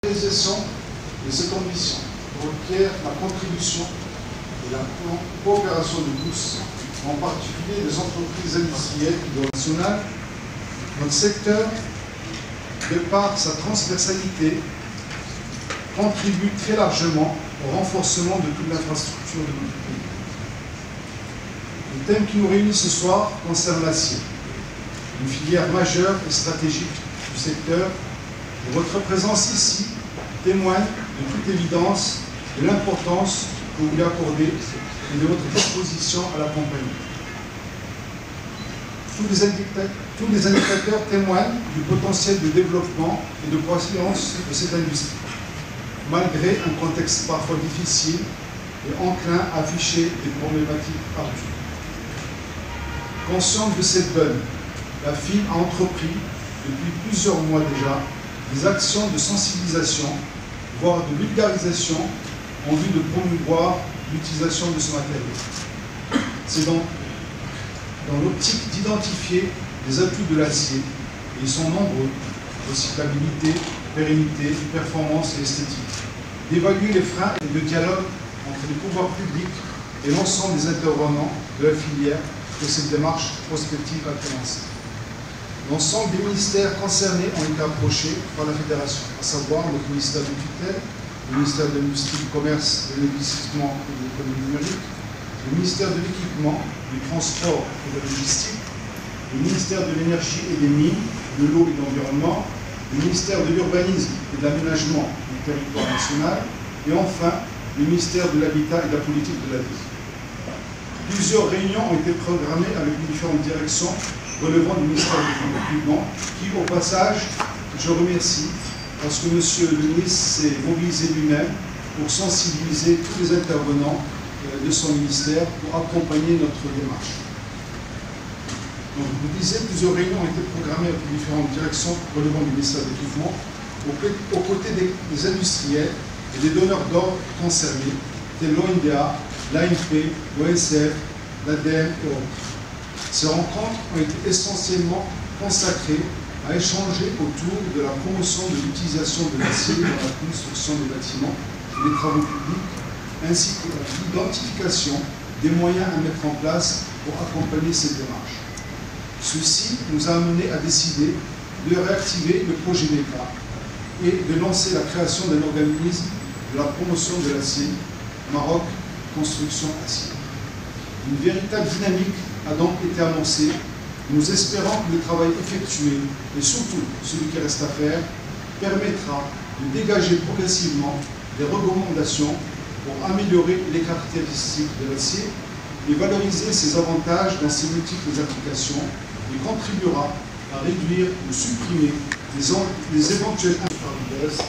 La réalisation de cette ambition requiert la contribution et la coopération de tous, en particulier des entreprises industrielles et nationales. Notre secteur, de par sa transversalité, contribue très largement au renforcement de toute l'infrastructure de notre pays. Le thème qui nous réunit ce soir concerne l'acier, une filière majeure et stratégique du secteur. Et votre présence ici témoigne de toute évidence de l'importance que vous lui accordez et de votre disposition à l'accompagner. Tous les indicateurs témoignent du potentiel de développement et de croissance de cette industrie, malgré un contexte parfois difficile et enclin à afficher des problématiques ardues. Consciente de cette donne, la FIM a entrepris, depuis plusieurs mois déjà, des actions de sensibilisation, voire de vulgarisation, en vue de promouvoir l'utilisation de ce matériau. C'est donc dans l'optique d'identifier les atouts de l'acier, et ils sont nombreux: recyclabilité, pérennité, performance et esthétique, d'évaluer les freins et le dialogue entre les pouvoirs publics et l'ensemble des intervenants de la filière que cette démarche prospective a commencé. L'ensemble des ministères concernés ont été approchés par la Fédération, à savoir notre ministère de tutelle, le ministère de l'Industrie, du Commerce, de l'Investissement et de l'Économie numérique, le ministère de l'Équipement, du Transport et de la Logistique, le ministère de l'Énergie et des Mines, de l'Eau et de l'Environnement, le ministère de l'Urbanisme et de l'Aménagement du territoire national, et enfin le ministère de l'Habitat et de la Politique de la Ville. Plusieurs réunions ont été programmées avec les différentes directions relevant du ministère de l'Équipement, qui, au passage, je remercie, parce que M. le ministre s'est mobilisé lui-même pour sensibiliser tous les intervenants de son ministère pour accompagner notre démarche. Donc, vous disiez, plusieurs réunions ont été programmées avec les différentes directions relevant du ministère de l'Équipement, aux côtés des industriels et des donneurs d'ordre concernés, tels l'ONDA, l'ANP, l'OSF, l'ADEME et autres. Ces rencontres ont été essentiellement consacrées à échanger autour de la promotion de l'utilisation de l'acier dans la construction des bâtiments et des travaux publics, ainsi que l'identification des moyens à mettre en place pour accompagner cette démarche. Ceci nous a amené à décider de réactiver le projet MECA et de lancer la création d'un organisme de la promotion de l'acier, Maroc Construction Acier. Une véritable dynamique a donc été annoncée. Nous espérons que le travail effectué, et surtout celui qui reste à faire, permettra de dégager progressivement des recommandations pour améliorer les caractéristiques de l'acier et valoriser ses avantages dans ses multiples applications, et contribuera à réduire ou supprimer les éventuels impacts.